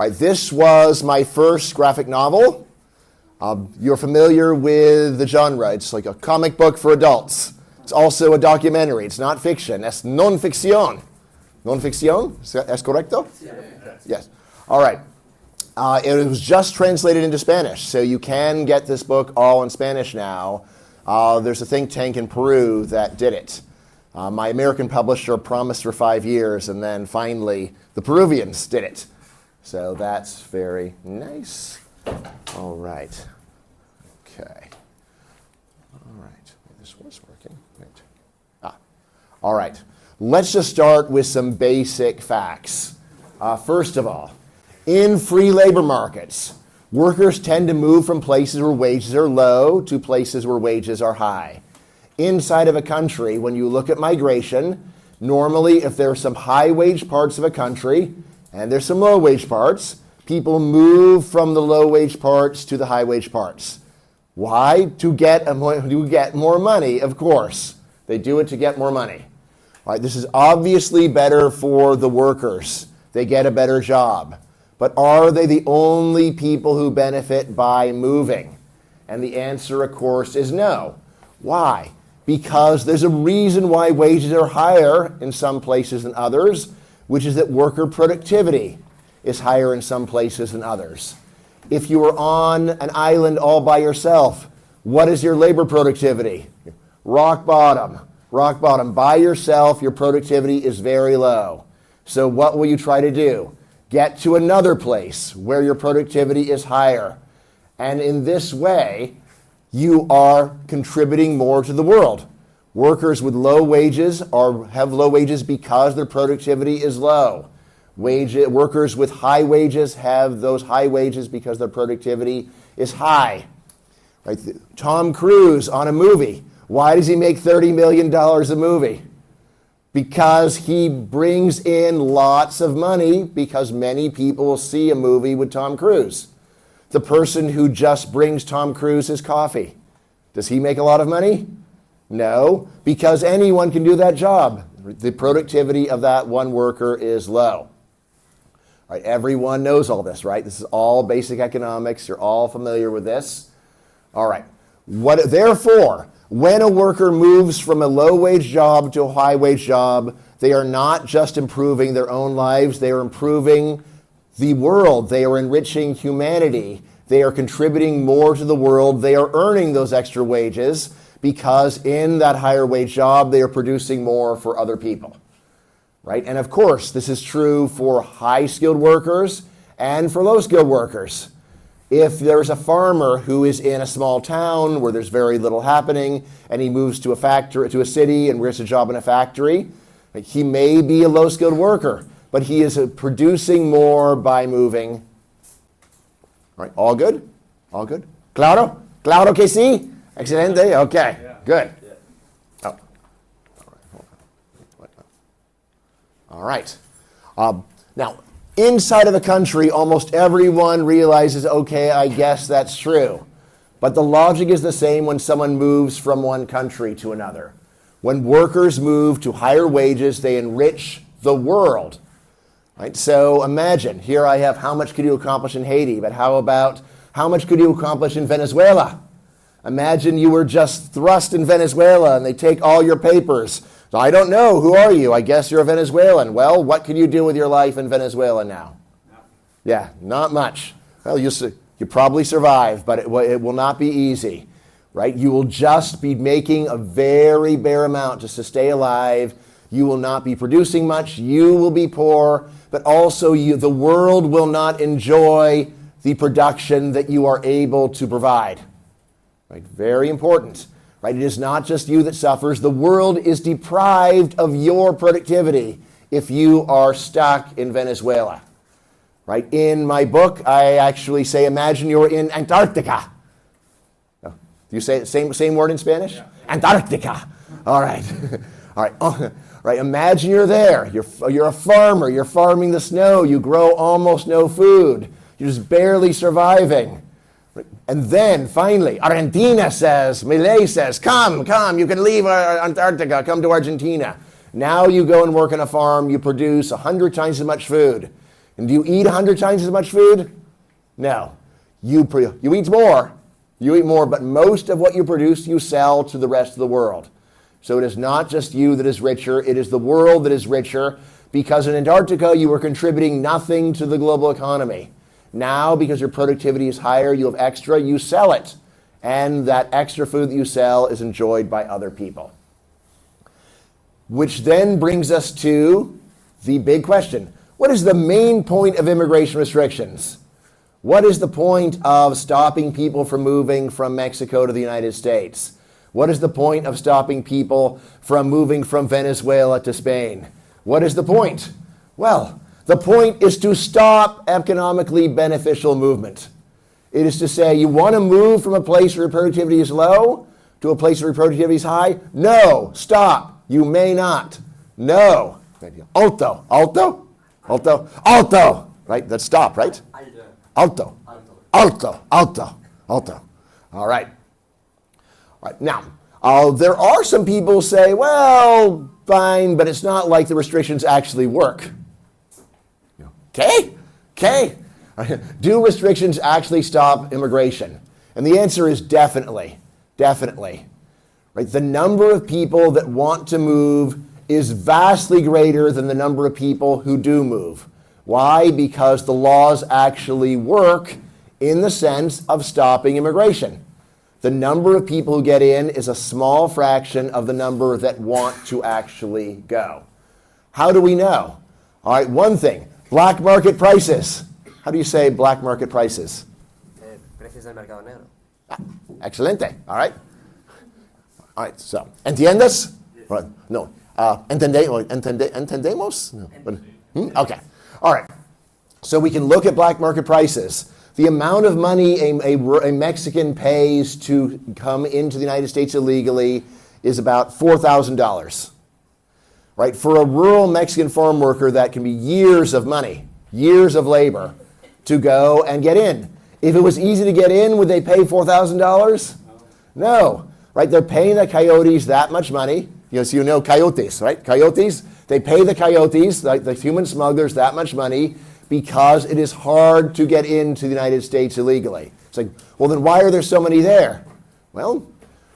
right, this was my first graphic novel. You're familiar with the genre. It's like a comic book for adults. It's also a documentary. It's not fiction. Es non ficción. Non ficción? ¿Es correcto? Yes. All right. It was just translated into Spanish, so you can get this book all in Spanish now. There's a think tank in Peru that did it. My American publisher promised for 5 years, and then finally the Peruvians did it. So that's very nice. All right. Okay. All right. This was working. Right. All right. Let's just start with some basic facts. First of all, in free labor markets, workers tend to move from places where wages are low to places where wages are high. Inside of a country, when you look at migration, normally if there are some high-wage parts of a country and there's some low-wage parts, people move from the low-wage parts to the high-wage parts. Why? To get more money, of course. They do it to get more money. All right, this is obviously better for the workers. They get a better job. But are they the only people who benefit by moving? And the answer, of course, is no. Why? Because there's a reason why wages are higher in some places than others, which is that worker productivity is higher in some places than others. If you were on an island all by yourself, what is your labor productivity? Rock bottom. Rock bottom. By yourself, your productivity is very low. So what will you try to do? Get to another place where your productivity is higher. And in this way, you are contributing more to the world. Workers with low wages have low wages because their productivity is low. Workers with high wages have those high wages because their productivity is high. Right? Tom Cruise on a movie. Why does he make $30 million a movie? Because he brings in lots of money, because many people will see a movie with Tom Cruise. The person who just brings Tom Cruise his coffee, does he make a lot of money? No, because anyone can do that job. The productivity of that one worker is low. Right, everyone knows all this, right? This is all basic economics. You're all familiar with this. All right. Therefore, when a worker moves from a low-wage job to a high-wage job, they are not just improving their own lives, they are improving the world. They are enriching humanity. They are contributing more to the world. They are earning those extra wages because in that higher-wage job, they are producing more for other people. Right? And of course, this is true for high-skilled workers and for low-skilled workers. If there's a farmer who is in a small town where there's very little happening and he moves to a factory, to a city and gets a job in a factory, he may be a low-skilled worker, but he is producing more by moving. All right, all good? All good? Claro? Claro que sí? Excelente? Okay, yeah. Good. Yeah. Oh. All right, hold on. All right. Now, inside of the country, almost everyone realizes, okay, I guess that's true. But the logic is the same when someone moves from one country to another. When workers move to higher wages, they enrich the world. Right? So imagine, here I have how much could you accomplish in Haiti, but how about how much could you accomplish in Venezuela? Imagine you were just thrust in Venezuela and they take all your papers. So I don't know, who are you? I guess you're a Venezuelan. Well, what can you do with your life in Venezuela now? No. Yeah, not much. Well, you probably survive, but it will not be easy, right? You will just be making a very bare amount just to stay alive. You will not be producing much. You will be poor, but also the world will not enjoy the production that you are able to provide. Right? Very important. Right? It is not just you that suffers. The world is deprived of your productivity if you are stuck in Venezuela. Right? In my book, I actually say, imagine you're in Antarctica. Oh, do you say the same word in Spanish? Yeah. Antarctica. All right. All right. Oh, right. Imagine you're there. You're a farmer. You're farming the snow. You grow almost no food. You're just barely surviving. And then, finally, Argentina says, Milei says, come, you can leave Antarctica, come to Argentina. Now you go and work on a farm, you produce 100 times as much food. And do you eat 100 times as much food? No. You eat more. You eat more, but most of what you produce, you sell to the rest of the world. So it is not just you that is richer, it is the world that is richer, because in Antarctica you were contributing nothing to the global economy. Now, because your productivity is higher, you have extra, you sell it. And that extra food that you sell is enjoyed by other people. Which then brings us to the big question. What is the main point of immigration restrictions? What is the point of stopping people from moving from Mexico to the United States? What is the point of stopping people from moving from Venezuela to Spain? What is the point? Well, the point is to stop economically beneficial movement. It is to say, you want to move from a place where productivity is low to a place where productivity is high? No, stop. You may not. No. Alto, alto, alto, alto. Right? That's stop, right? Alto, alto, alto, alto. All right. All right. Now, there are some people who say, well, fine, but it's not like the restrictions actually work. Okay? Okay. Do restrictions actually stop immigration? And the answer is definitely. Definitely. Right? The number of people that want to move is vastly greater than the number of people who do move. Why? Because the laws actually work in the sense of stopping immigration. The number of people who get in is a small fraction of the number that want to actually go. How do we know? All right, one thing, black market prices. How do you say black market prices? Precios del mercado negro. Excelente. All right. All right, so, ¿entiendes? Yes. No. ¿Entendemos? No. Okay. All right. So we can look at black market prices. The amount of money a Mexican pays to come into the United States illegally is about $4,000. Right? For a rural Mexican farm worker, that can be years of money, years of labor to go and get in. If it was easy to get in, would they pay $4,000? No. Right? They're paying the coyotes that much money. So you know coyotes, right? Coyotes, they pay the coyotes, like the human smugglers, that much money because it is hard to get into the United States illegally. It's like, well, then why are there so many there? Well,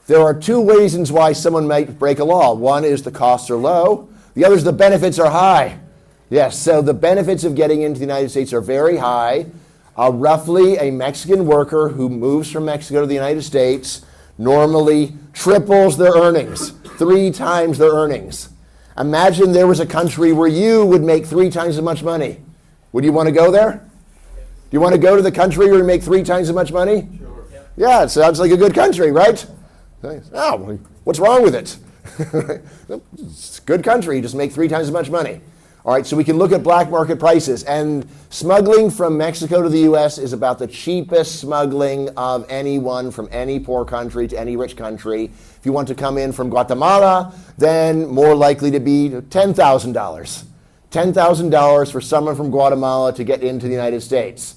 there are two reasons why someone might break a law. One is the costs are low. The other is the benefits are high. Yes, so the benefits of getting into the United States are very high. Roughly, a Mexican worker who moves from Mexico to the United States normally triples their earnings, 3 times their earnings. Imagine there was a country where you would make 3 times as much money. Would you want to go there? Do you want to go to the country where you make 3 times as much money? Sure. Yeah, it sounds like a good country, right? Oh, what's wrong with it? It's a good country, you just make 3 times as much money. All right, so we can look at black market prices. And smuggling from Mexico to the U.S. is about the cheapest smuggling of anyone from any poor country to any rich country. If you want to come in from Guatemala, then more likely to be $10,000. $10,000 for someone from Guatemala to get into the United States.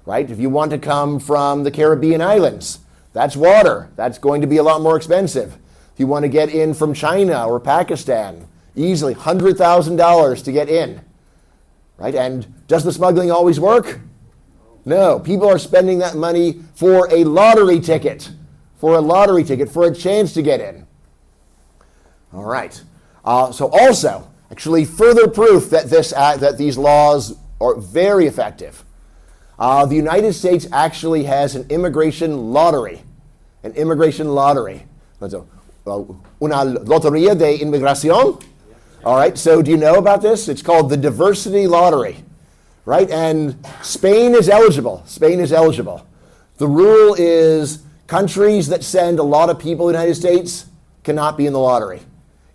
Right? If you want to come from the Caribbean islands, that's water. That's going to be a lot more expensive. If you want to get in from China or Pakistan, easily $100,000 to get in, right? And does the smuggling always work? No. People are spending that money for a lottery ticket, for a chance to get in. All right. So also, actually, further proof that that these laws are very effective. The United States actually has an immigration lottery. An immigration lottery. Una lotería de inmigración. All right, so do you know about this? It's called the Diversity Lottery, right? And Spain is eligible. Spain is eligible. The rule is countries that send a lot of people to the United States cannot be in the lottery.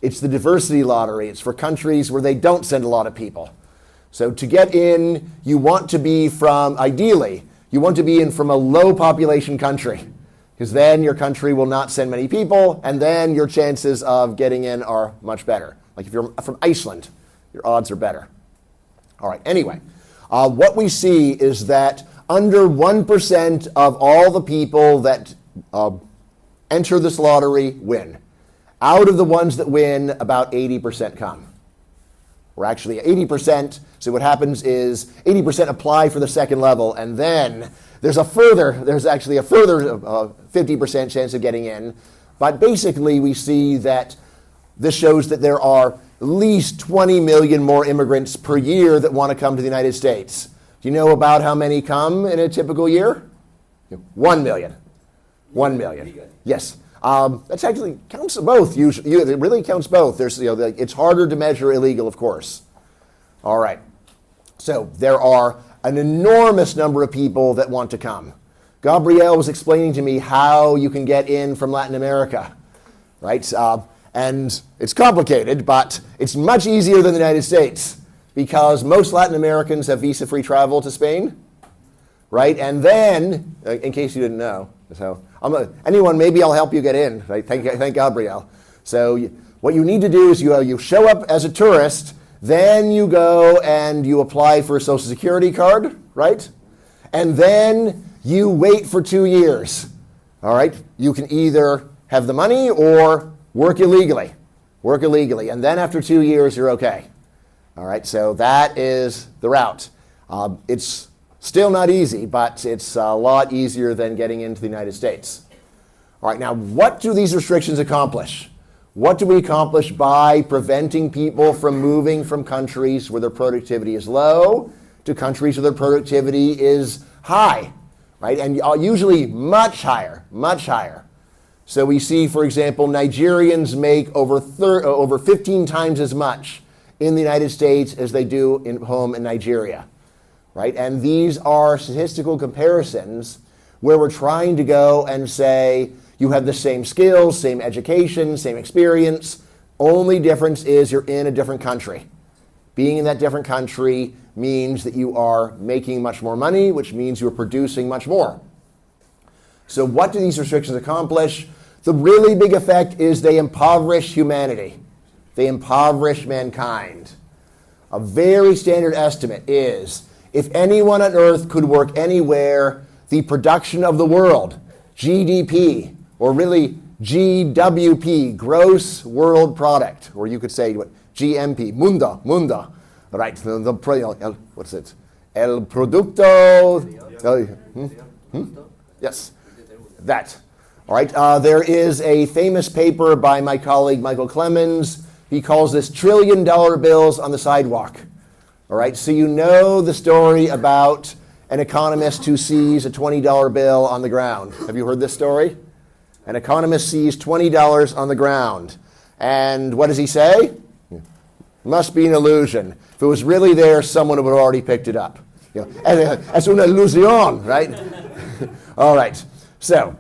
It's the Diversity Lottery. It's for countries where they don't send a lot of people. So to get in, you want to be from, ideally, you want to be in from a low population country, because then your country will not send many people, and then your chances of getting in are much better. Like if you're from Iceland, your odds are better. All right, anyway, what we see is that under 1% of all the people that enter this lottery win. Out of the ones that win, about 80% come. or actually 80%. So what happens is 80% apply for the second level, and then there's actually a further 50% chance of getting in. But basically, we see that this shows that there are at least 20 million more immigrants per year that want to come to the United States. Do you know about how many come in a typical year? 1 million. 1 million. Yes. That actually counts both. Usually, it really counts both. It's harder to measure illegal, of course. All right. So there are an enormous number of people that want to come. Gabrielle was explaining to me how you can get in from Latin America, right? And it's complicated, but it's much easier than the United States because most Latin Americans have visa-free travel to Spain, right? And then, in case you didn't know, so anyone, maybe I'll help you get in, right? Thank Gabrielle. So what you need to do is you show up as a tourist, then you go and you apply for a Social Security card, right? And then you wait for 2 years, all right? You can either have the money or work illegally, and then after 2 years, you're okay. All right, so that is the route. It's still not easy, but it's a lot easier than getting into the United States. All right, now what do these restrictions accomplish? What do we accomplish by preventing people from moving from countries where their productivity is low to countries where their productivity is high, right? And usually much higher, much higher. So we see, for example, Nigerians make over 15 times as much in the United States as they do home in Nigeria, right? And these are statistical comparisons where we're trying to go and say, you have the same skills, same education, same experience. Only difference is you're in a different country. Being in that different country means that you are making much more money, which means you're producing much more. So what do these restrictions accomplish? The really big effect is they impoverish humanity. They impoverish mankind. A very standard estimate is if anyone on earth could work anywhere, the production of the world, GDP, or really GWP, gross world product, or you could say what GMP, munda, right? What's it? El producto. Yes, that. All right. There is a famous paper by my colleague Michael Clemens. He calls this $1 trillion bills on the sidewalk. All right. So you know the story about an economist who sees a $20 bill on the ground. Have you heard this story? An economist sees $20 on the ground. And what does he say? Must be an illusion. If it was really there, someone would have already picked it up. Es una ilusión, right? All right. So,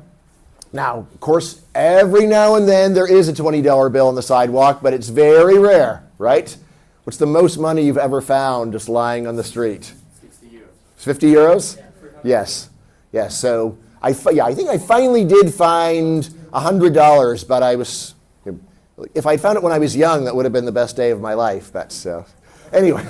now, of course, every now and then there is a $20 bill on the sidewalk, but it's very rare, right? What's the most money you've ever found just lying on the street? 50 euros. 50 euros? Yes. Yes. So, I think I finally did find $100, but if I'd found it when I was young, that would have been the best day of my life. But anyway,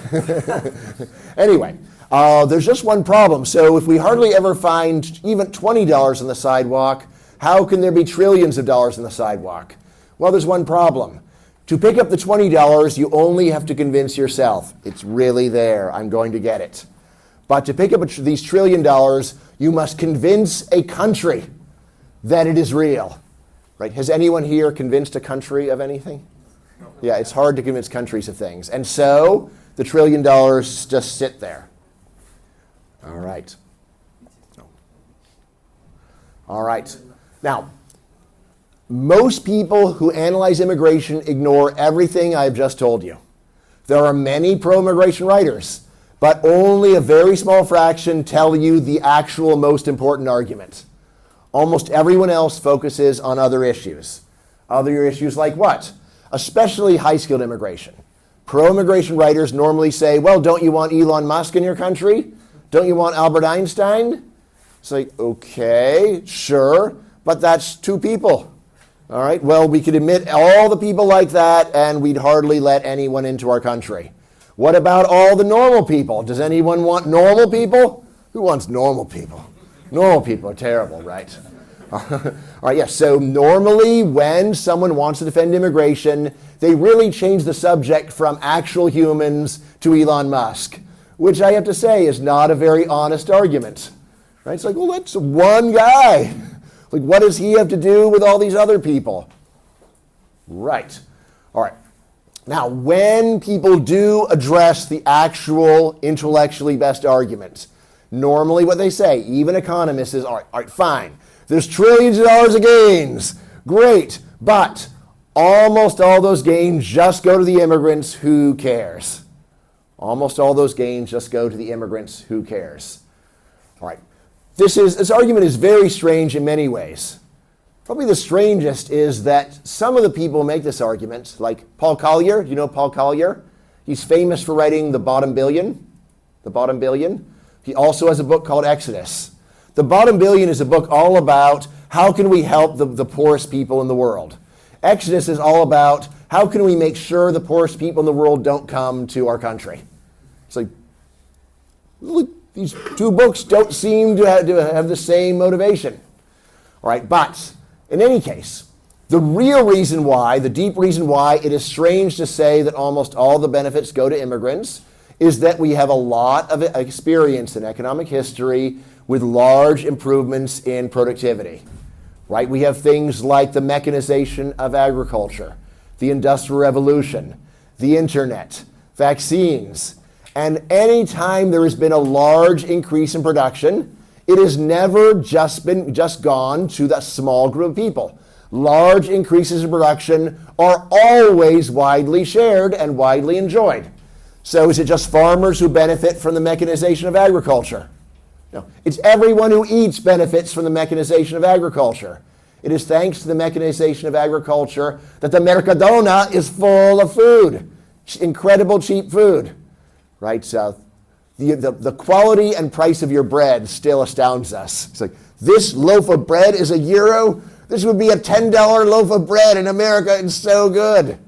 there's just one problem. So if we hardly ever find even $20 on the sidewalk, how can there be trillions of dollars on the sidewalk? Well, there's one problem. To pick up the $20, you only have to convince yourself, it's really there, I'm going to get it. But to pick up these $1 trillion, you must convince a country that it is real. Right? Has anyone here convinced a country of anything? Yeah, it's hard to convince countries of things. And so the $1 trillion just sit there. All right. All right. Now, most people who analyze immigration ignore everything I've just told you. There are many pro-immigration writers, but only a very small fraction tell you the actual most important argument. Almost everyone else focuses on other issues. Other issues like what? Especially high-skilled immigration. Pro-immigration writers normally say, well, don't you want Elon Musk in your country? Don't you want Albert Einstein? It's like, okay, sure, but that's two people. All right, well, we could admit all the people like that, and we'd hardly let anyone into our country. What about all the normal people? Does anyone want normal people? Who wants normal people? Normal people are terrible, right? All right, yes. So normally when someone wants to defend immigration, they really change the subject from actual humans to Elon Musk, which I have to say is not a very honest argument. Right? It's like, well, that's one guy. Like, what does he have to do with all these other people? Right. All right. Now, when people do address the actual intellectually best arguments, normally what they say, even economists, is, all right, fine. There's trillions of dollars of gains. Great. But almost all those gains just go to the immigrants. Who cares? Almost all those gains just go to the immigrants. Who cares? All right. This argument is very strange in many ways. Probably the strangest is that some of the people who make this argument, like Paul Collier. Do you know Paul Collier? He's famous for writing The Bottom Billion. The Bottom Billion. He also has a book called Exodus. The Bottom Billion is a book all about how can we help the poorest people in the world. Exodus is all about how can we make sure the poorest people in the world don't come to our country. It's like, look, these two books don't seem to have the same motivation. All right, but in any case, the real reason why, the deep reason why it is strange to say that almost all the benefits go to immigrants is that we have a lot of experience in economic history with large improvements in productivity. Right? We have things like the mechanization of agriculture, the Industrial Revolution, the internet, vaccines. And any time there has been a large increase in production, it has never just gone to that small group of people. Large increases in production are always widely shared and widely enjoyed. So is it just farmers who benefit from the mechanization of agriculture? No, it's everyone who eats benefits from the mechanization of agriculture. It is thanks to the mechanization of agriculture that the Mercadona is full of food, incredible cheap food. Right? So the quality and price of your bread still astounds us. It's like, this loaf of bread is €1. This would be a $10 loaf of bread in America. It's so good.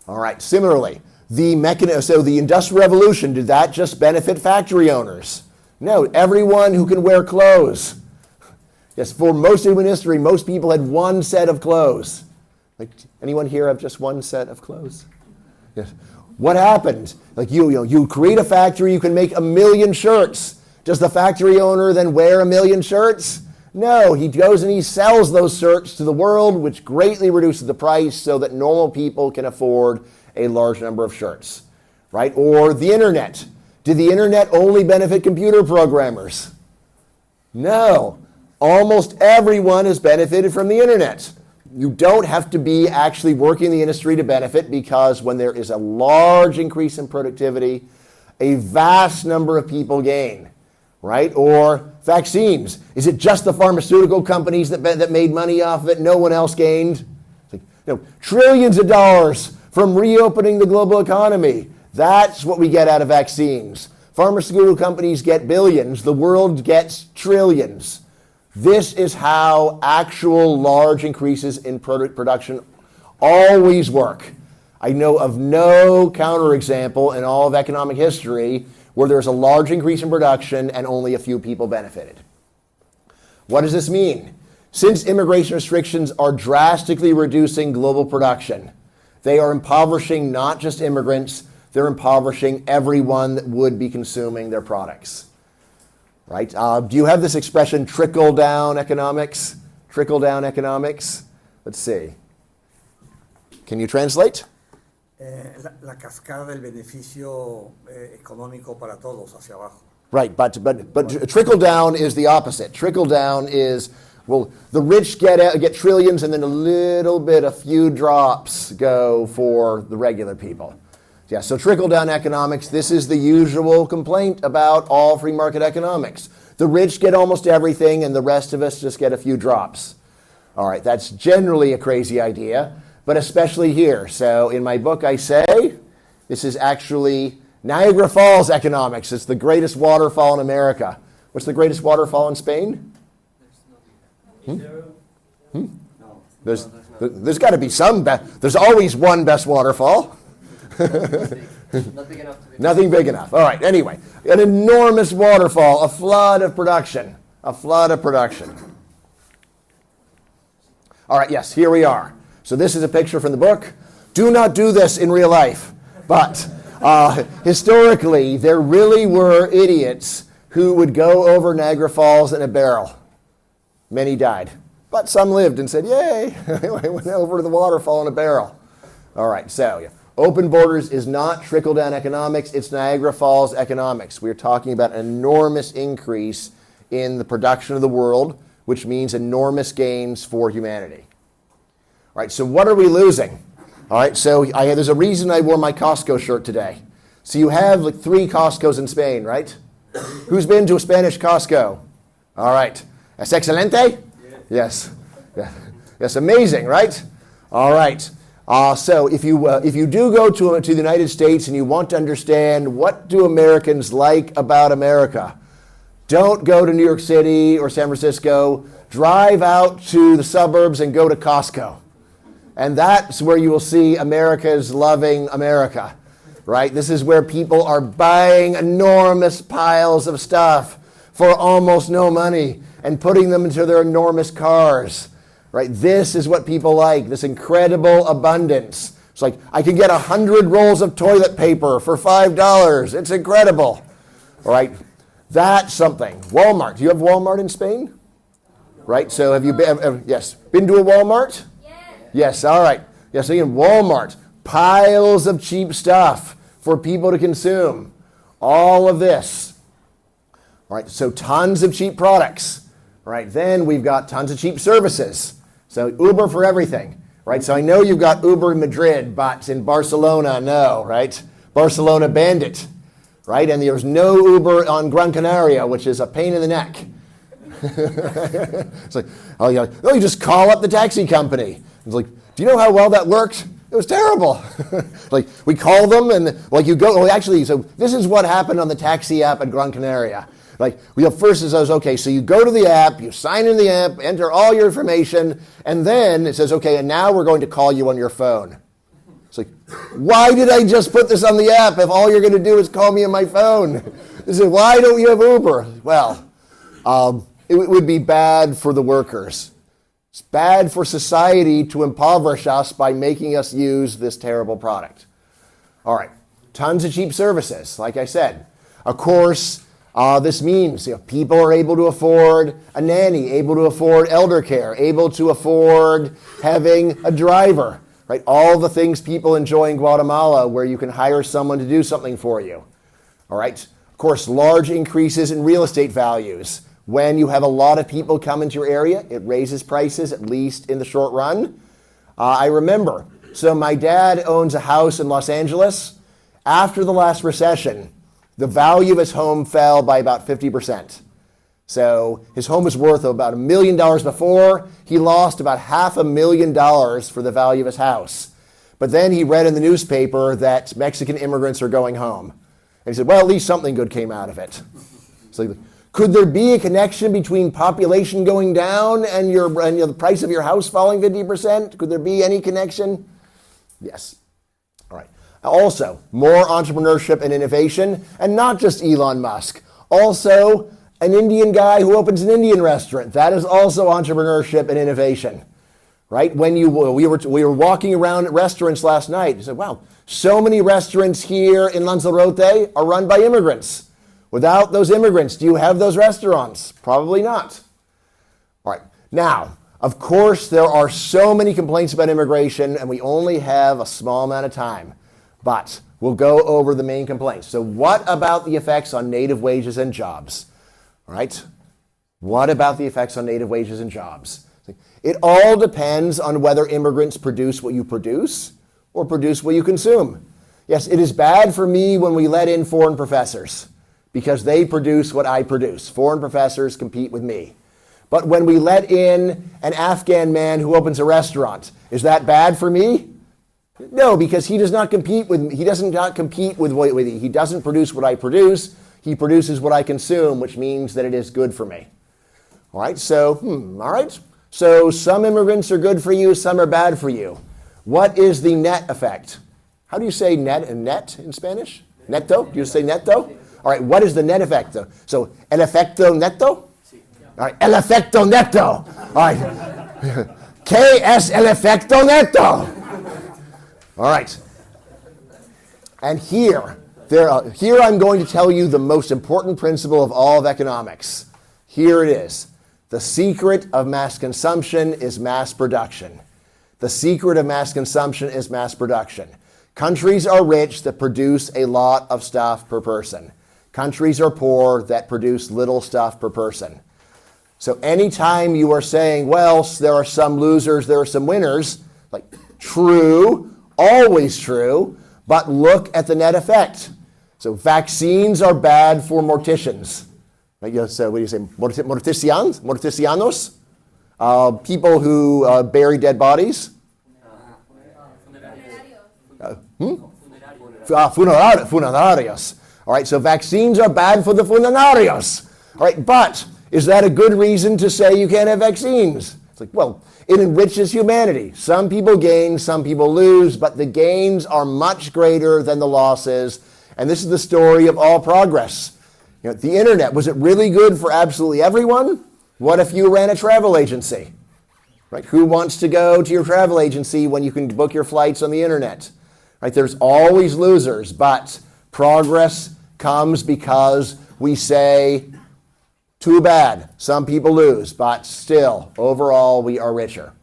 All right. Similarly, the Industrial Revolution, did that just benefit factory owners? No, everyone who can wear clothes. Yes, for most of human history, most people had one set of clothes. Like, anyone here have just one set of clothes? Yes. What happened? Like you create a factory, you can make 1 million shirts. Does the factory owner then wear 1 million shirts? No, he goes and he sells those shirts to the world, which greatly reduces the price so that normal people can afford a large number of shirts. Right? Or the internet. Did the internet only benefit computer programmers? No. Almost everyone has benefited from the internet. You don't have to be actually working in the industry to benefit, because when there is a large increase in productivity, a vast number of people gain, right? Or vaccines. Is it just the pharmaceutical companies that made money off of it? No one else gained? Trillions of dollars from reopening the global economy. That's what we get out of vaccines. Pharmaceutical companies get billions. The world gets trillions. This is how actual large increases in production always work. I know of no counterexample in all of economic history where there's a large increase in production and only a few people benefited. What does this mean? Since immigration restrictions are drastically reducing global production, they are impoverishing not just immigrants, they're impoverishing everyone that would be consuming their products. Right? Do you have this expression, trickle-down economics? Trickle-down economics? Let's see. Can you translate? La cascada del beneficio económico para todos hacia abajo. Right, but trickle-down is the opposite. Trickle-down is, well, the rich get trillions and then a few drops go for the regular people. Yeah, so trickle-down economics, this is the usual complaint about all free market economics. The rich get almost everything and the rest of us just get a few drops. All right, that's generally a crazy idea, but especially here. So in my book I say, this is actually Niagara Falls economics. It's the greatest waterfall in America. What's the greatest waterfall in Spain? There's got to be some, there's always one best waterfall. Not big enough to be. Nothing big enough. All right, anyway, an enormous waterfall, a flood of production. All right, yes, here we are. So this is a picture from the book. Do not do this in real life. But historically, there really were idiots who would go over Niagara Falls in a barrel. Many died. But some lived and said, yay, I went over to the waterfall in a barrel. All right, so open borders is not trickle-down economics. It's Niagara Falls economics. We're talking about an enormous increase in the production of the world, which means enormous gains for humanity. All right, so what are we losing? All right, so there's a reason I wore my Costco shirt today. So you have like 3 Costcos in Spain, right? Who's been to a Spanish Costco? All right. ¿Es excelente? Yes. Yes, amazing, right? All right. So if you do go to the United States and you want to understand what do Americans like about America, don't go to New York City or San Francisco. Drive out to the suburbs and go to Costco. And that's where you will see America's loving America, right? This is where people are buying enormous piles of stuff for almost no money and putting them into their enormous cars, right? This is what people like, this incredible abundance. It's like, I can get 100 rolls of toilet paper for $5. It's incredible, all right? That's something. Walmart. Do you have Walmart in Spain? Right? So have you been, yes, been to a Walmart? Yes, all right. Yes, again, Walmart, piles of cheap stuff for people to consume. All of this. All right, so tons of cheap products. All right, then we've got tons of cheap services. So Uber for everything. Right, so I know you've got Uber in Madrid, but in Barcelona, no, right? Barcelona banned it. Right, and there's no Uber on Gran Canaria, which is a pain in the neck. It's like, oh, you just call up the taxi company. It's like, do you know how well that worked? It was terrible. Like, we call them and like you go, actually, so this is what happened on the taxi app at Gran Canaria. Like, first it says, okay, so you go to the app, you sign in the app, enter all your information, and then it says, okay, and now we're going to call you on your phone. It's like, why did I just put this on the app if all you're going to do is call me on my phone? They said, why don't you have Uber? Well, it would be bad for the workers. It's bad for society to impoverish us by making us use this terrible product. All right, tons of cheap services, like I said. Of course, this means people are able to afford a nanny, able to afford elder care, able to afford having a driver, right? All the things people enjoy in Guatemala where you can hire someone to do something for you. All right, of course, large increases in real estate values. When you have a lot of people come into your area, it raises prices, at least in the short run. I remember, so my dad owns a house in Los Angeles. After the last recession, the value of his home fell by about 50%. So his home was worth about $1 million before. He lost about $500,000 for the value of his house. But then he read in the newspaper that Mexican immigrants are going home. And he said, well, at least something good came out of it. So could there be a connection between population going down and the price of your house falling 50%? Could there be any connection? Yes. All right. Also, more entrepreneurship and innovation, and not just Elon Musk. Also, an Indian guy who opens an Indian restaurant. That is also entrepreneurship and innovation. Right? When we were walking around at restaurants last night, you said, wow, so many restaurants here in Lanzarote are run by immigrants. Without those immigrants, do you have those restaurants? Probably not. All right. Now, of course, there are so many complaints about immigration, and we only have a small amount of time. But we'll go over the main complaints. So what about the effects on native wages and jobs? All right. What about the effects on native wages and jobs? It all depends on whether immigrants produce what you produce or produce what you consume. Yes, it is bad for me when we let in foreign professors, because they produce what I produce. Foreign professors compete with me. But when we let in an Afghan man who opens a restaurant, is that bad for me? No, because he does not compete with me. He doesn't compete with me. He doesn't produce what I produce. He produces what I consume, which means that it is good for me. All right, so, all right. So some immigrants are good for you, some are bad for you. What is the net effect? How do you say net in Spanish? Neto? Do you say neto? All right, what is the net effect? So, el efecto neto? All right, el efecto neto. All right. ¿Qué es el efecto neto? All right. And here I'm going to tell you the most important principle of all of economics. Here it is. The secret of mass consumption is mass production. The secret of mass consumption is mass production. Countries are rich that produce a lot of stuff per person. Countries are poor that produce little stuff per person. So anytime you are saying, well, there are some losers, there are some winners, like true, always true, but look at the net effect. So vaccines are bad for morticians. Right? So what do you say, morticianos? People who bury dead bodies. Funerarios. All right, so vaccines are bad for the funerarios. All right, but is that a good reason to say you can't have vaccines? It's like, well, it enriches humanity. Some people gain, some people lose, but the gains are much greater than the losses. And this is the story of all progress. The internet, was it really good for absolutely everyone? What if you ran a travel agency? Right? Who wants to go to your travel agency when you can book your flights on the internet? Right? There's always losers, but progress comes because we say, too bad, some people lose, but still, overall, we are richer.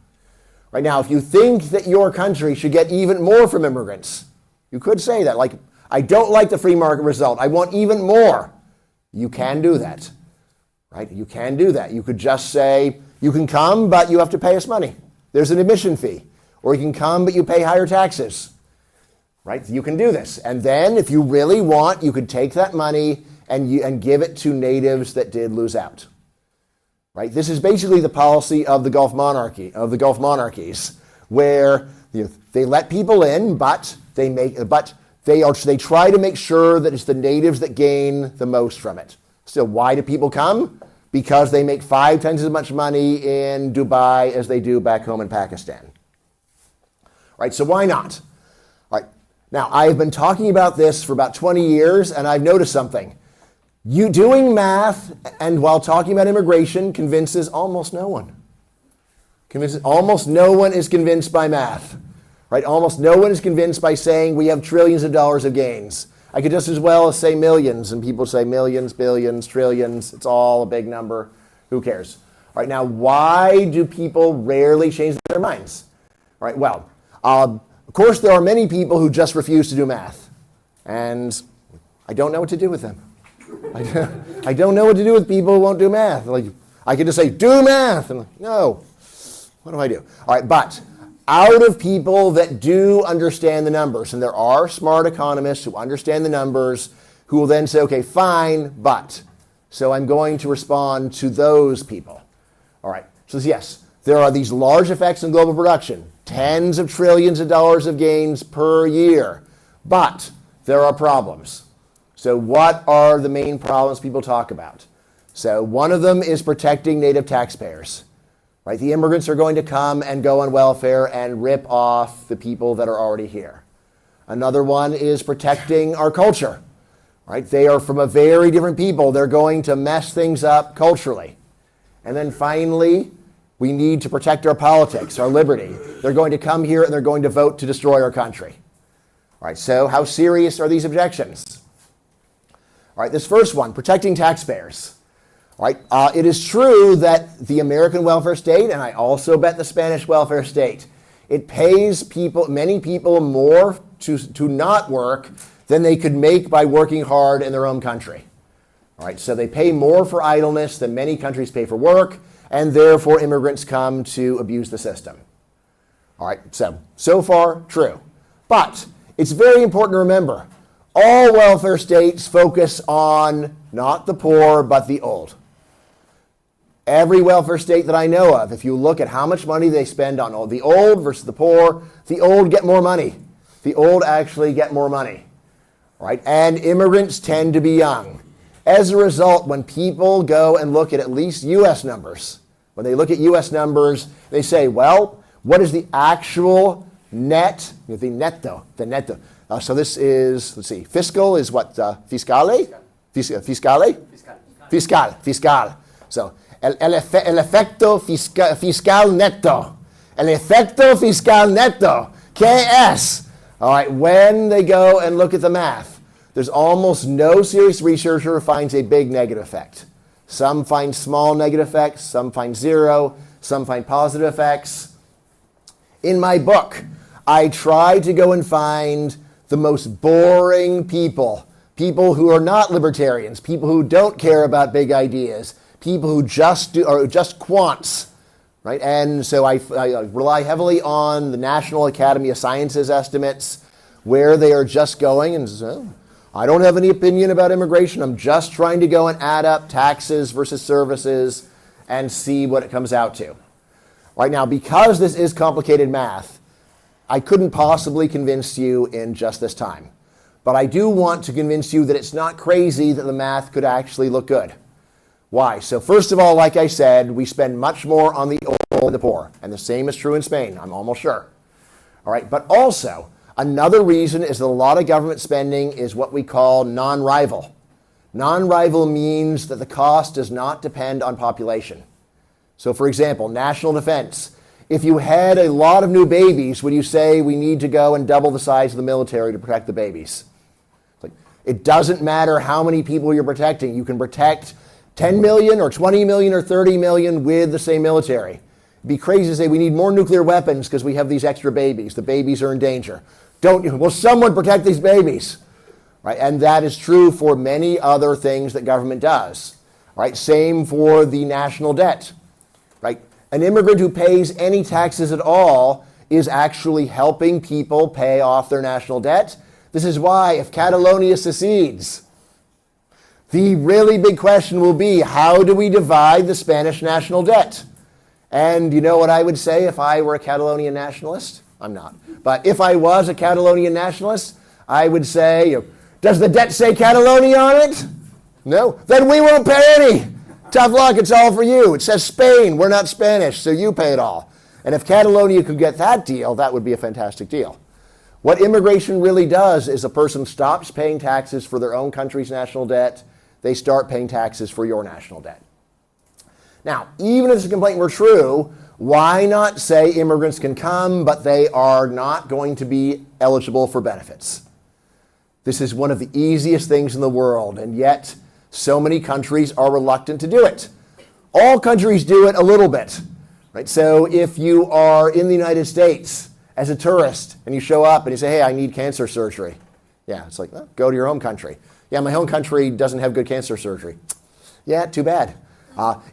Right now, if you think that your country should get even more from immigrants, you could say that, like, I don't like the free market result, I want even more. You can do that, right? You can do that. You could just say, you can come, but you have to pay us money. There's an admission fee. Or you can come, but you pay higher taxes, right? You can do this. And then, if you really want, you could take that money and give it to natives that did lose out, right? This is basically the policy of the Gulf monarchies, where they let people in, but they try to make sure that it's the natives that gain the most from it. So why do people come? Because they make 5 times as much money in Dubai as they do back home in Pakistan. Right, so why not? All right. Now, I've been talking about this for about 20 years, and I've noticed something. You doing math, and while talking about immigration, convinces almost no one. Almost no one is convinced by math. Right? Almost no one is convinced by saying we have trillions of dollars of gains. I could just as well say millions, and people say millions, billions, trillions. It's all a big number. Who cares? All right, now, why do people rarely change their minds? All right, well, of course, there are many people who just refuse to do math, and I don't know what to do with them. I don't know what to do with people who won't do math. Like, I could just say, do math. And like, no, what do I do? All right, but out of people that do understand the numbers, and there are smart economists who understand the numbers, who will then say, okay, fine, but. So I'm going to respond to those people. All right, so yes, there are these large effects in global production, tens of trillions of dollars of gains per year, but there are problems. So what are the main problems people talk about? So one of them is protecting native taxpayers. Right? The immigrants are going to come and go on welfare and rip off the people that are already here. Another one is protecting our culture. Right? They are from a very different people. They're going to mess things up culturally. And then finally, we need to protect our politics, our liberty. They're going to come here and they're going to vote to destroy our country. All right, so how serious are these objections? All right, this first one, protecting taxpayers. Right? It is true that the American welfare state, and I also bet the Spanish welfare state, it pays many people more to not work than they could make by working hard in their own country. All right, so they pay more for idleness than many countries pay for work, and therefore immigrants come to abuse the system. All right, so far, true. But it's very important to remember, all welfare states focus on not the poor, but the old. Every welfare state that I know of, if you look at how much money they spend on the old versus the poor, the old get more money. The old actually get more money, right? And immigrants tend to be young. As a result, when people go and look at least U.S. numbers, when they look at U.S. numbers, they say, well, what is the actual net, the netto. So this is, let's see, fiscal is what? Fiscale? Fiscal. So, el efecto fiscal neto. El efecto fiscal neto. ¿Qué es? All right, when they go and look at the math, there's almost no serious researcher who finds a big negative effect. Some find small negative effects, some find zero, some find positive effects. In my book, I try to go and find the most boring people who are not libertarians, people who don't care about big ideas, people who just quants, right? And so I rely heavily on the National Academy of Sciences estimates, where they are just going and say, I don't have any opinion about immigration. I'm just trying to go and add up taxes versus services and see what it comes out to. Right now, because this is complicated math, I couldn't possibly convince you in just this time. But I do want to convince you that it's not crazy that the math could actually look good. Why? So first of all, like I said, we spend much more on the old than the poor. And the same is true in Spain, I'm almost sure. All right, but also, another reason is that a lot of government spending is what we call non-rival. Non-rival means that the cost does not depend on population. So for example, national defense. If you had a lot of new babies, would you say we need to go and double the size of the military to protect the babies? It doesn't matter how many people you're protecting. You can protect 10 million or 20 million or 30 million with the same military. It'd be crazy to say we need more nuclear weapons because we have these extra babies. The babies are in danger. Will someone protect these babies? Right? And that is true for many other things that government does. Right? Same for the national debt. Right? An immigrant who pays any taxes at all is actually helping people pay off their national debt. This is why if Catalonia secedes, the really big question will be, how do we divide the Spanish national debt? And you know what I would say if I were a Catalonian nationalist? I'm not. But if I was a Catalonian nationalist, I would say, does the debt say Catalonia on it? No. Then we won't pay any. Tough luck, it's all for you. It says Spain, we're not Spanish, so you pay it all. And if Catalonia could get that deal, that would be a fantastic deal. What immigration really does is a person stops paying taxes for their own country's national debt. They start paying taxes for your national debt. Now, even if this complaint were true, why not say immigrants can come, but they are not going to be eligible for benefits? This is one of the easiest things in the world, and yet so many countries are reluctant to do it. All countries do it a little bit, right? So if you are in the United States as a tourist and you show up and you say, hey, I need cancer surgery. Yeah, it's like, go to your home country. Yeah, my home country doesn't have good cancer surgery. Yeah, too bad.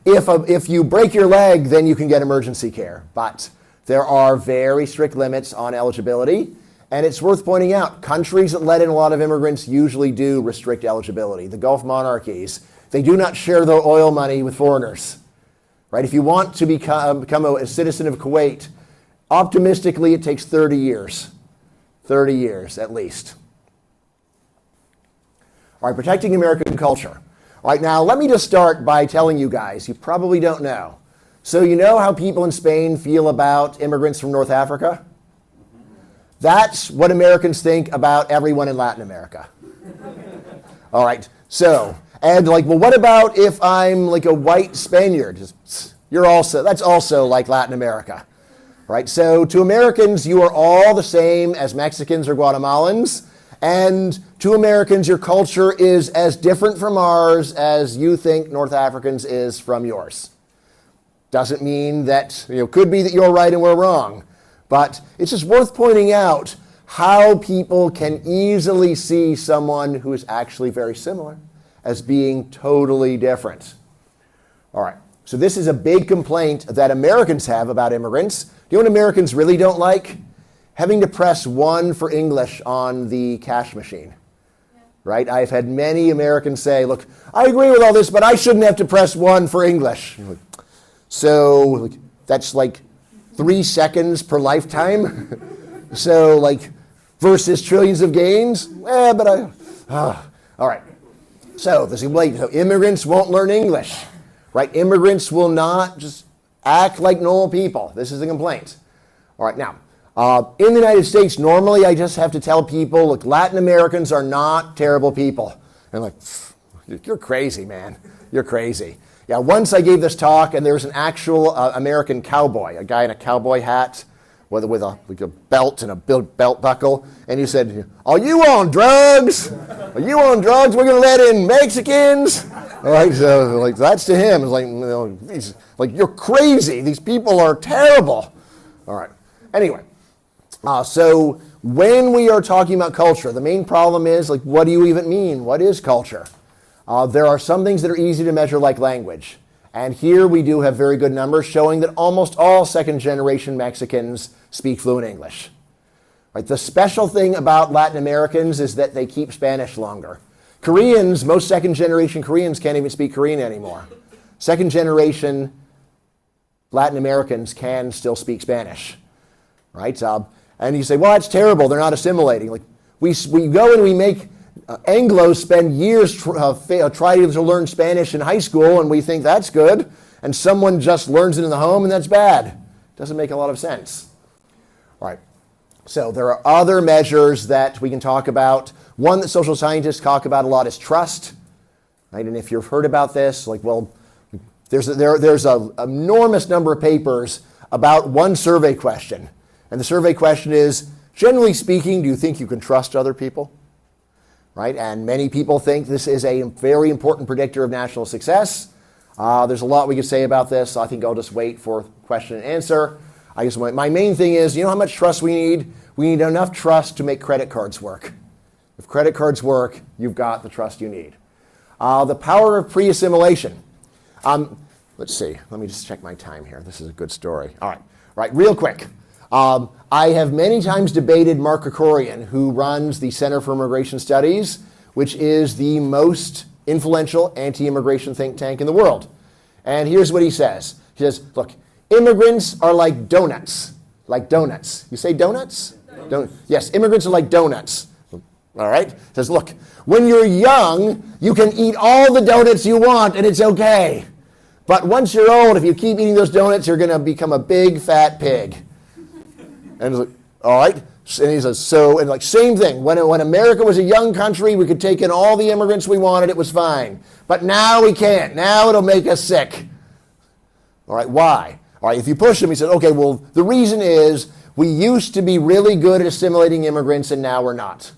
If you break your leg, then you can get emergency care. But there are very strict limits on eligibility. And it's worth pointing out, countries that let in a lot of immigrants usually do restrict eligibility. The Gulf monarchies, they do not share their oil money with foreigners. Right? If you want to become a citizen of Kuwait, optimistically it takes 30 years. 30 years at least. All right, protecting American culture. All right, now let me just start by telling you guys, you probably don't know. So you know how people in Spain feel about immigrants from North Africa? That's what Americans think about everyone in Latin America. All right, so, and like, well, what about if I'm like a white Spaniard? That's also like Latin America. Right, so to Americans, you are all the same as Mexicans or Guatemalans. And to Americans, your culture is as different from ours as you think North Africans is from yours. Doesn't mean that, could be that you're right and we're wrong. But it's just worth pointing out how people can easily see someone who is actually very similar as being totally different. All right, so this is a big complaint that Americans have about immigrants. Do you know what Americans really don't like? Having to press 1 for English on the cash machine. Yeah. Right? I've had many Americans say, look, I agree with all this, but I shouldn't have to press 1 for English. So that's like 3 seconds per lifetime. So like versus trillions of gains. All right. So this is like, immigrants won't learn English. Right? Immigrants will not just act like normal people. This is the complaint. All right, now, in the United States, normally I just have to tell people, look, Latin Americans are not terrible people. And like, you're crazy, man. You're crazy. Yeah, once I gave this talk, and there was an actual American cowboy, a guy in a cowboy hat with a belt and a belt buckle, and he said, "Are you on drugs? Are you on drugs? We're going to let in Mexicans." Like, so, like that's to him. It's like, he's like, "You're crazy. These people are terrible." All right. Anyway, so when we are talking about culture, the main problem is, like, what do you even mean? What is culture? There are some things that are easy to measure, like language. And here we do have very good numbers showing that almost all second-generation Mexicans speak fluent English. Right? The special thing about Latin Americans is that they keep Spanish longer. Koreans, most second-generation Koreans can't even speak Korean anymore. Second-generation Latin Americans can still speak Spanish. Right? And you say, well, that's terrible. They're not assimilating. Like we go and we make Anglos spend years trying to learn Spanish in high school, and we think that's good, and someone just learns it in the home, and that's bad. Doesn't make a lot of sense. All right. So there are other measures that we can talk about. One that social scientists talk about a lot is trust. Right? And if you've heard about this, like, well, there's an enormous number of papers about one survey question. And the survey question is, generally speaking, do you think you can trust other people? Right? And many people think this is a very important predictor of national success. There's a lot we could say about this. I think I'll just wait for question and answer. I guess my main thing is, you know how much trust we need? We need enough trust to make credit cards work. If credit cards work, you've got the trust you need. The power of pre-assimilation. Let's see. Let me just check my time here. This is a good story. All right. Right. Real quick. I have many times debated Mark Krikorian, who runs the Center for Immigration Studies, which is the most influential anti-immigration think tank in the world. And here's what he says. He says, look, immigrants are like donuts. Like donuts. You say donuts? Yes, immigrants are like donuts. All right? He says, look, when you're young, you can eat all the donuts you want, and it's okay. But once you're old, if you keep eating those donuts, you're going to become a big, fat pig. And he's like, all right. And he says, so, and like, same thing. When America was a young country, we could take in all the immigrants we wanted. It was fine. But now we can't. Now it'll make us sick. All right, why? All right, if you push him, he says, okay, well, the reason is we used to be really good at assimilating immigrants, and now we're not.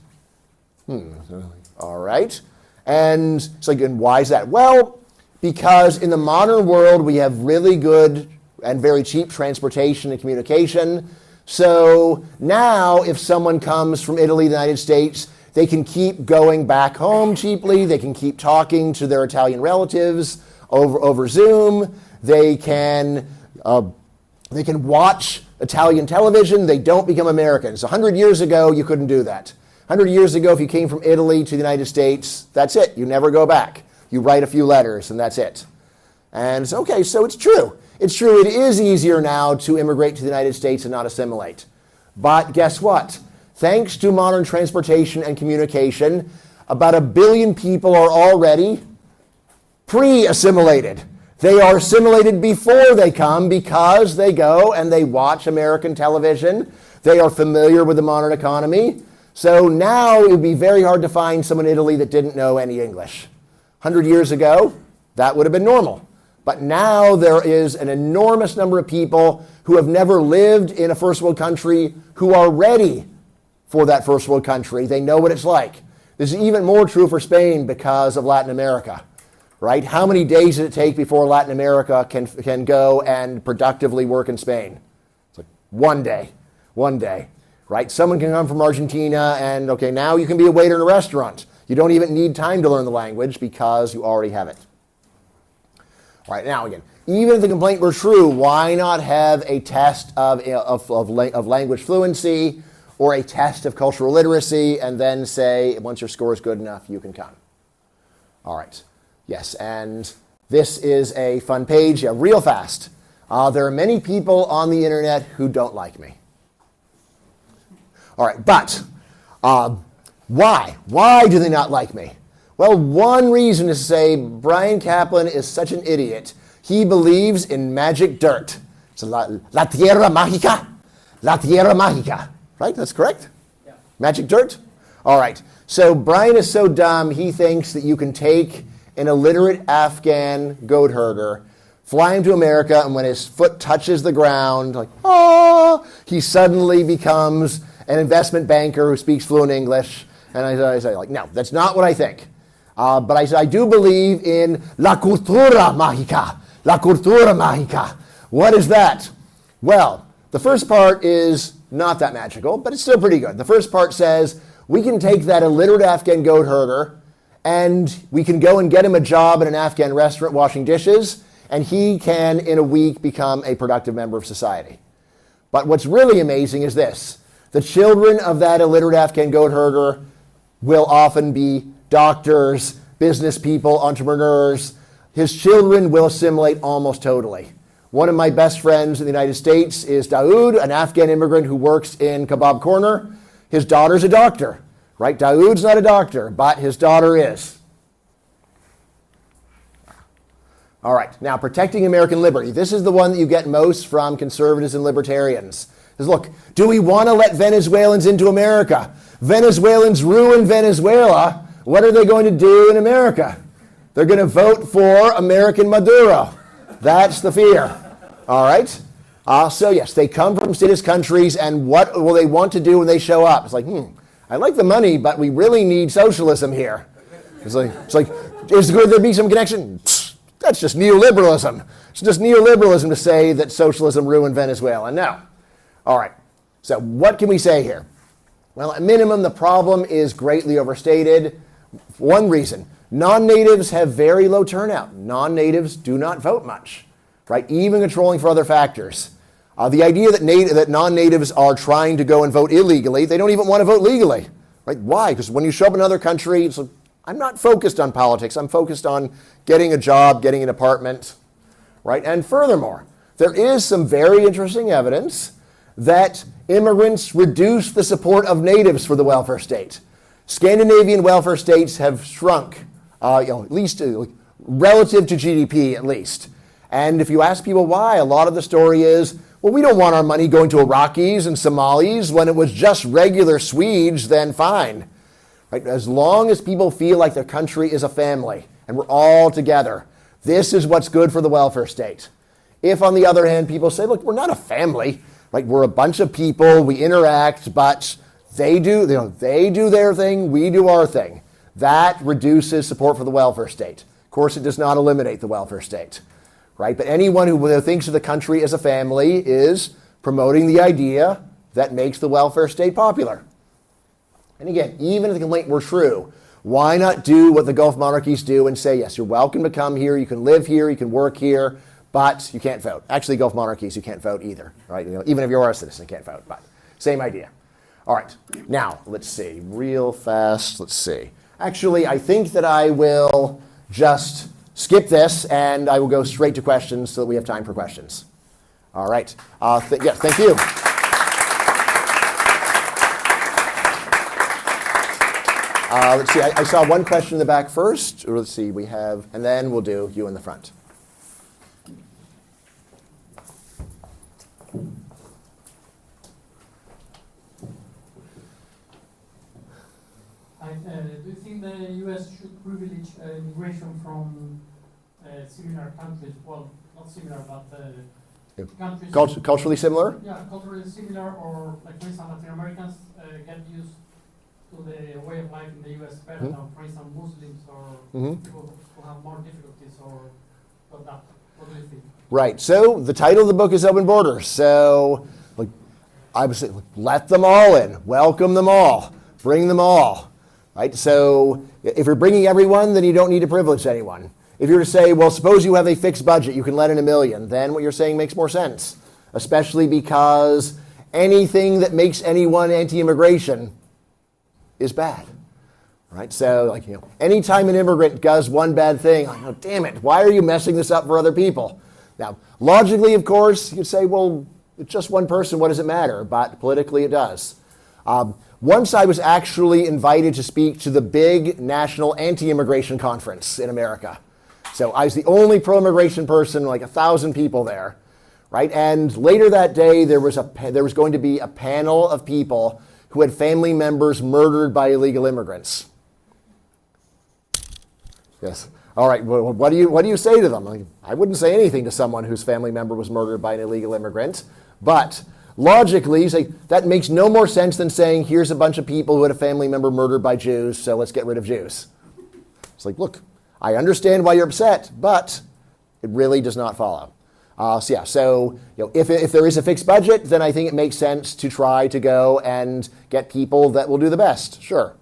All right. And it's like, and why is that? Well, because in the modern world, we have really good and very cheap transportation and communication. So now if someone comes from Italy to the United States, they can keep going back home cheaply. They can keep talking to their Italian relatives over Zoom. They can watch Italian television. They don't become Americans. 100 years ago, you couldn't do that. 100 years ago, if you came from Italy to the United States, that's it. You never go back. You write a few letters, and that's it. And it's okay, so it's true. It's true, it is easier now to immigrate to the United States and not assimilate. But guess what? Thanks to modern transportation and communication, about 1 billion people are already pre-assimilated. They are assimilated before they come because they go and they watch American television. They are familiar with the modern economy. So now it would be very hard to find someone in Italy that didn't know any English. 100 years ago, that would have been normal. But now there is an enormous number of people who have never lived in a first world country who are ready for that first world country. They know what it's like. This is even more true for Spain because of Latin America, right? How many days did it take before Latin America can go and productively work in Spain? It's like one day, right? Someone can come from Argentina and, okay, now you can be a waiter in a restaurant. You don't even need time to learn the language because you already have it. All right, now again, even if the complaint were true, why not have a test of language fluency or a test of cultural literacy and then say, once your score is good enough, you can come? All right, yes, and this is a fun page, real fast. There are many people on the internet who don't like me. All right, but why? Why do they not like me? Well, one reason is to say Bryan Caplan is such an idiot. He believes in magic dirt. It's la tierra mágica. La tierra mágica. Right? That's correct? Yeah. Magic dirt? All right. So Bryan is so dumb, he thinks that you can take an illiterate Afghan goat herder, fly him to America, and when his foot touches the ground, like, he suddenly becomes an investment banker who speaks fluent English. And I say, like, no, that's not what I think. But I do believe in la cultura mágica. La cultura mágica. What is that? Well, the first part is not that magical, but it's still pretty good. The first part says, we can take that illiterate Afghan goat herder and we can go and get him a job in an Afghan restaurant washing dishes, and he can, in a week, become a productive member of society. But what's really amazing is this. The children of that illiterate Afghan goat herder will often be doctors, business people, entrepreneurs. His children will assimilate almost totally. One of my best friends in the United States is Daoud, an Afghan immigrant who works in Kebab Corner. His daughter's a doctor, right? Daoud's not a doctor, but his daughter is. All right, now protecting American liberty. This is the one that you get most from conservatives and libertarians. Is, look, do we want to let Venezuelans into America? Venezuelans ruin Venezuela. What are they going to do in America? They're going to vote for American Maduro. That's the fear. All right? So yes, they come from statist countries, and what will they want to do when they show up? It's like, I like the money, but we really need socialism here. It's like, could there be some connection? That's just neoliberalism. It's just neoliberalism to say that socialism ruined Venezuela. No. All right. So what can we say here? Well, at minimum, the problem is greatly overstated. One reason. Non-natives have very low turnout. Non-natives do not vote much, right? Even controlling for other factors. The idea that non-natives are trying to go and vote illegally, they don't even want to vote legally, right? Why? Because when you show up in another country, it's like, I'm not focused on politics. I'm focused on getting a job, getting an apartment, right? And furthermore, there is some very interesting evidence that immigrants reduce the support of natives for the welfare state. Scandinavian welfare states have shrunk, at least relative to GDP at least. And if you ask people why, a lot of the story is, well, we don't want our money going to Iraqis and Somalis. When it was just regular Swedes, then fine. Right? As long as people feel like their country is a family and we're all together, this is what's good for the welfare state. If, on the other hand, people say, look, we're not a family, right? We're a bunch of people, we interact, but they do their thing, we do our thing. That reduces support for the welfare state. Of course, it does not eliminate the welfare state, right? But anyone who thinks of the country as a family is promoting the idea that makes the welfare state popular. And again, even if the complaint were true, why not do what the Gulf monarchies do and say, yes, you're welcome to come here, you can live here, you can work here, but you can't vote. Actually, Gulf monarchies, you can't vote either, right? Even if you are a citizen, you can't vote, but same idea. All right, now, let's see, real fast, let's see. Actually, I think that I will just skip this and I will go straight to questions so that we have time for questions. All right, yes, thank you. Let's see, I saw one question in the back first. Let's see, we have, and then we'll do you in the front. Do you think the U.S. should privilege immigration from similar countries? Well, not similar, but countries... Culturally similar? Yeah, culturally similar, or like, for instance, Latin Americans get used to the way of life in the U.S. better than, for instance, Muslims or people who have more difficulties or adapt. What do you think? Right. So the title of the book is Open Borders. So I would say, let them all in. Welcome them all. Bring them all. Right? So if you're bringing everyone, then you don't need to privilege anyone. If you're to say, well, suppose you have a fixed budget, you can let in 1 million, then what you're saying makes more sense, especially because anything that makes anyone anti-immigration is bad. Right? So, anytime an immigrant does one bad thing, oh, damn it, why are you messing this up for other people? Now, logically, of course, you'd say, well, it's just one person, what does it matter? But politically, it does. Once I was actually invited to speak to the big national anti-immigration conference in America. So I was the only pro-immigration person, 1,000 people there, right? And later that day, there was going to be a panel of people who had family members murdered by illegal immigrants. Yes. All right, well, what do you say to them? Like, I wouldn't say anything to someone whose family member was murdered by an illegal immigrant. But logically, you say, that makes no more sense than saying, here's a bunch of people who had a family member murdered by Jews, so let's get rid of Jews. It's like, look, I understand why you're upset, but it really does not follow. So if there is a fixed budget, then I think it makes sense to try to go and get people that will do the best. Sure,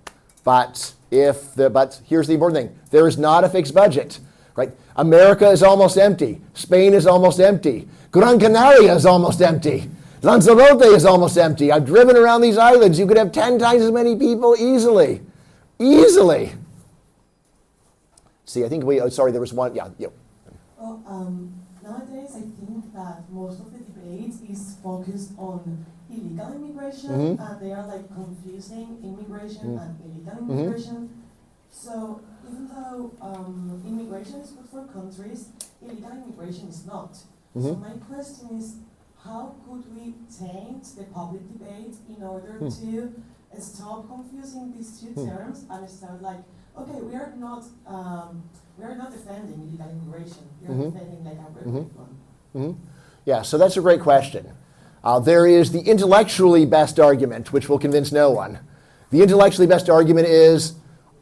but here's the important thing: there is not a fixed budget. Right? America is almost empty. Spain is almost empty. Gran Canaria is almost empty. Lanzarote is almost empty. I've driven around these islands. You could have 10 times as many people easily. Easily. See, I think there was one. Yeah. Well, nowadays, I think that most of the debate is focused on illegal immigration, and they are like confusing immigration and illegal immigration. So even though immigration is good for countries, illegal immigration is not. So my question is, how could we change the public debate in order to stop confusing these two terms and start like, okay, we are not defending illegal immigration. We are defending like a regular one. Yeah, so that's a great question. There is the intellectually best argument, which will convince no one. The intellectually best argument is,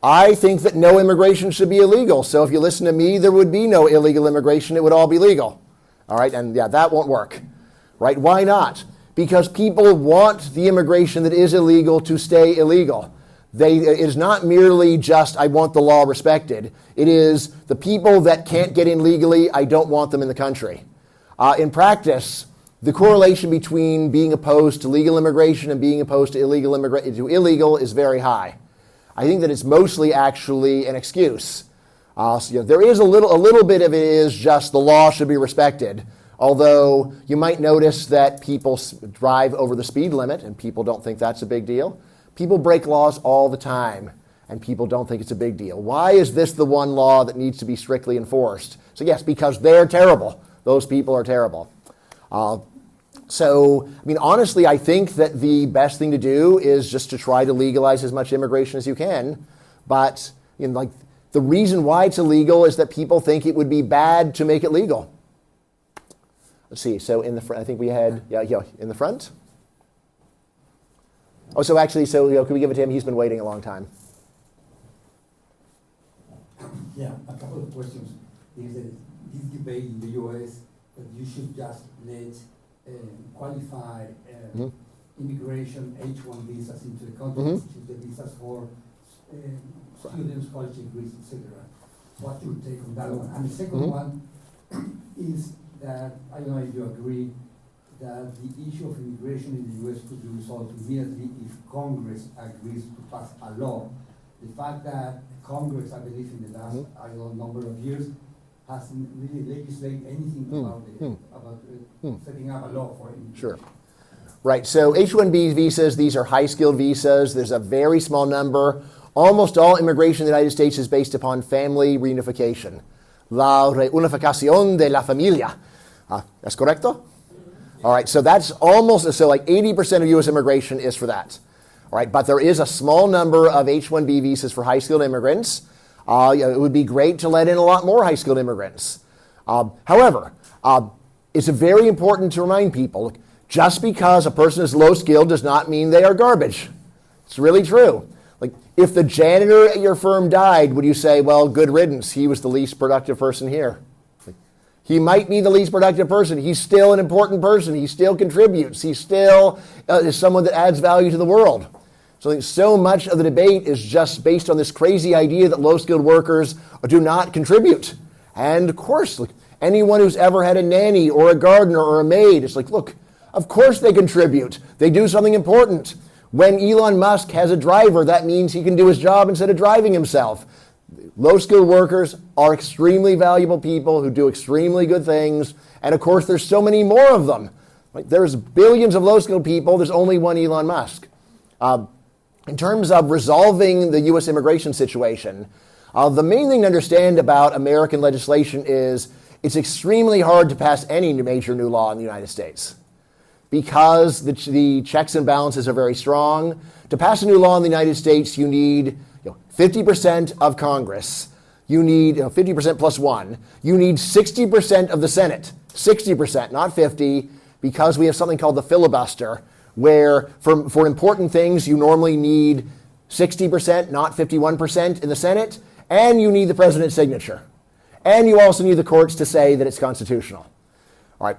I think that no immigration should be illegal. So if you listen to me, there would be no illegal immigration. It would all be legal. All right, and yeah, that won't work. Right? Why not? Because people want the immigration that is illegal to stay illegal. It is not merely just, I want the law respected. It is the people that can't get in legally, I don't want them in the country. In practice, the correlation between being opposed to legal immigration and being opposed to illegal is very high. I think that it's mostly actually an excuse. There is a little bit of it is just the law should be respected. Although you might notice that people drive over the speed limit and people don't think that's a big deal. People break laws all the time and people don't think it's a big deal. Why is this the one law that needs to be strictly enforced? So yes, because they're terrible. Those people are terrible. Honestly, I think that the best thing to do is just to try to legalize as much immigration as you can. But the reason why it's illegal is that people think it would be bad to make it legal. Let's see. So in the front, I think we had in the front. Oh, so actually, can we give it to him? He's been waiting a long time. Yeah, a couple of questions. Is that this debate in the U.S. that you should just let qualified immigration H-1 visas into the country, which is the visas for students, college degrees, etc. What's your take on that one? And the second one is that, I don't know if you agree, that the issue of immigration in the U.S. could be resolved immediately if Congress agrees to pass a law. The fact that Congress, I believe in the last number of years, hasn't really legislated anything about setting up a law for immigration. Sure. Right, so H-1B visas, these are high-skilled visas. There's a very small number. Almost all immigration in the United States is based upon family reunification. La reunificación de la familia. ¿Es correcto? All right, so that's like 80% of U.S. immigration is for that. All right, but there is a small number of H-1B visas for high-skilled immigrants. It would be great to let in a lot more high-skilled immigrants. However, it's very important to remind people, just because a person is low-skilled does not mean they are garbage. It's really true. Like, if the janitor at your firm died, would you say, well, good riddance, he was the least productive person here? He might be the least productive person. He's still an important person. He still contributes. He still is someone that adds value to the world. So I think so much of the debate is just based on this crazy idea that low-skilled workers do not contribute. And of course, anyone who's ever had a nanny or a gardener or a maid, it's like, look, of course they contribute. They do something important. When Elon Musk has a driver, that means he can do his job instead of driving himself. Low-skilled workers are extremely valuable people who do extremely good things. And of course, there's so many more of them. There's billions of low-skilled people. There's only one Elon Musk. In terms of resolving the U.S. immigration situation, the main thing to understand about American legislation is it's extremely hard to pass any major new law in the United States. Because the checks and balances are very strong. To pass a new law in the United States, you need 50% of Congress. you need 50% plus 1. You need 60% of the Senate. 60%, not 50, because we have something called the filibuster, where for important things you normally need 60%, not 51% in the Senate, and you need the president's signature. And you also need the courts to say that it's constitutional. All right.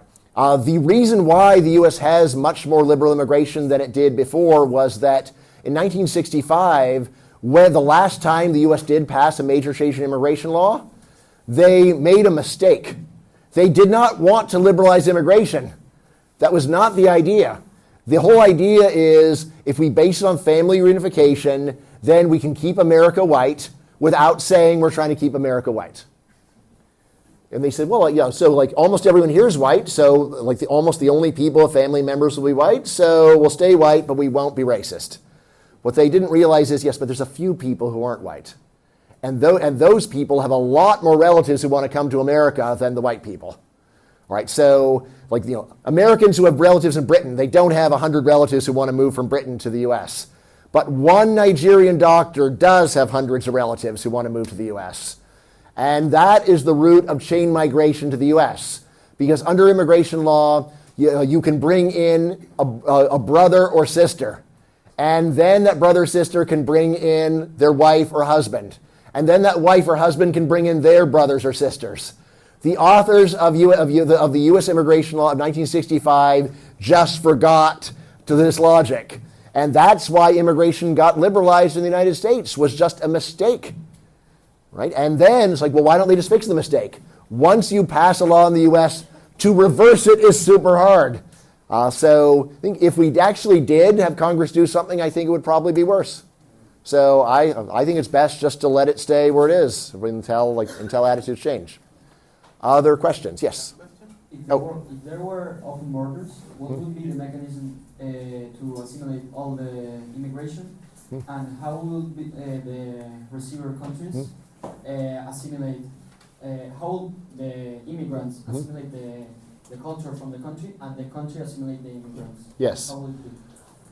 The reason why the U.S. has much more liberal immigration than it did before was that in 1965, when the last time the U.S. did pass a major change in immigration law, they made a mistake. They did not want to liberalize immigration. That was not the idea. The whole idea is if we base it on family reunification, then we can keep America white without saying we're trying to keep America white. And they said, well, yeah, so like almost everyone here is white, so like almost the only people, family members will be white, so we'll stay white, but we won't be racist. What they didn't realize is, yes, but there's a few people who aren't white. And those people have a lot more relatives who want to come to America than the white people. All right, so like Americans who have relatives in Britain, they don't have 100 relatives who want to move from Britain to the U.S. But one Nigerian doctor does have hundreds of relatives who want to move to the U.S. And that is the root of chain migration to the U.S. Because under immigration law, you can bring in a brother or sister. And then that brother or sister can bring in their wife or husband. And then that wife or husband can bring in their brothers or sisters. The authors of the U.S. immigration law of 1965 just forgot to this logic. And that's why immigration got liberalized in the United States, was just a mistake. Right? And then it's like, well, why don't they just fix the mistake? Once you pass a law in the U.S., to reverse it is super hard. So I think if we actually did have Congress do something, I think it would probably be worse. So I think it's best just to let it stay where it is until attitudes change. Other questions? Yes. If there were open borders, what would be the mechanism to assimilate all the immigration? And how would the receiver countries assimilate, how would the immigrants assimilate the culture from the country, and the country assimilate the immigrants? Yes. How would it be?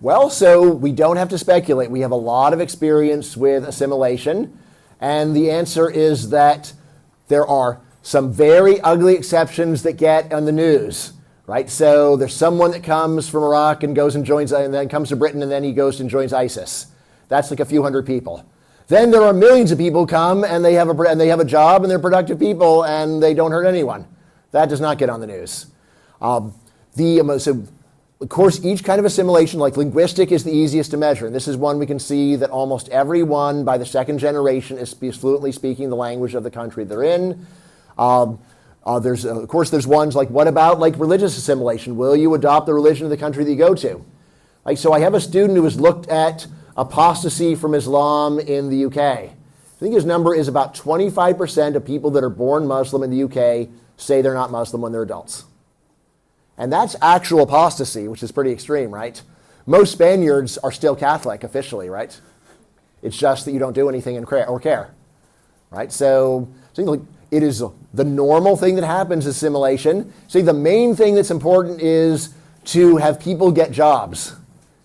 Well, so we don't have to speculate. We have a lot of experience with assimilation, and the answer is that there are some very ugly exceptions that get on the news, right? So there's someone that comes from Iraq and goes and joins, and then comes to Britain, and then he goes and joins ISIS. That's like a few hundred people. Then there are millions of people come and they have a job and they're productive people and they don't hurt anyone. That does not get on the news. So of course, each kind of assimilation, like linguistic, is the easiest to measure. And this is one we can see that almost everyone by the second generation is fluently speaking the language of the country they're in. There's ones like, what about like religious assimilation? Will you adopt the religion of the country that you go to? Like, so I have a student who has looked at apostasy from Islam in the UK. I think his number is about 25% of people that are born Muslim in the UK say they're not Muslim when they're adults. And that's actual apostasy, which is pretty extreme, right? Most Spaniards are still Catholic officially, right? It's just that you don't do anything or care, right? So it is the normal thing that happens, assimilation. See, the main thing that's important is to have people get jobs.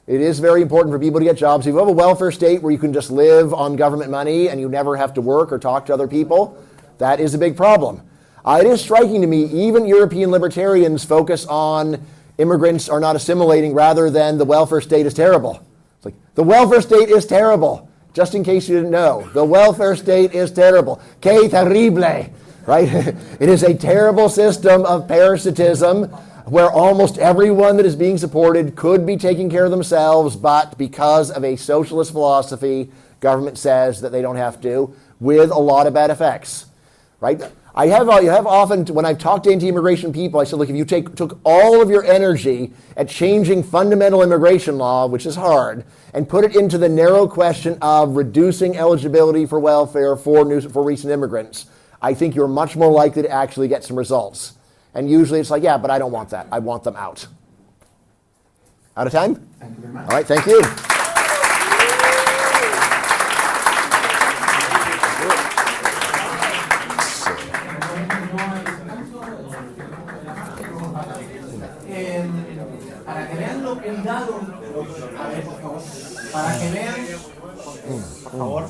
It is very important for people to get jobs. If you have a welfare state where you can just live on government money and you never have to work or talk to other people, that is a big problem. It is striking to me, even European libertarians focus on immigrants are not assimilating rather than the welfare state is terrible. It's like, the welfare state is terrible. Just in case you didn't know, the welfare state is terrible. Que terrible, right? It is a terrible system of parasitism where almost everyone that is being supported could be taking care of themselves, but because of a socialist philosophy, government says that they don't have to, with a lot of bad effects, right? I have often, when I've talked to anti-immigration people, I said, look, if you took all of your energy at changing fundamental immigration law, which is hard, and put it into the narrow question of reducing eligibility for welfare for recent immigrants, I think you're much more likely to actually get some results. And usually it's like, yeah, but I don't want that. I want them out. Out of time? Thank you very much. All right, thank you. Para que vean lo que el dado, a ver, por favor, para que vean, por favor.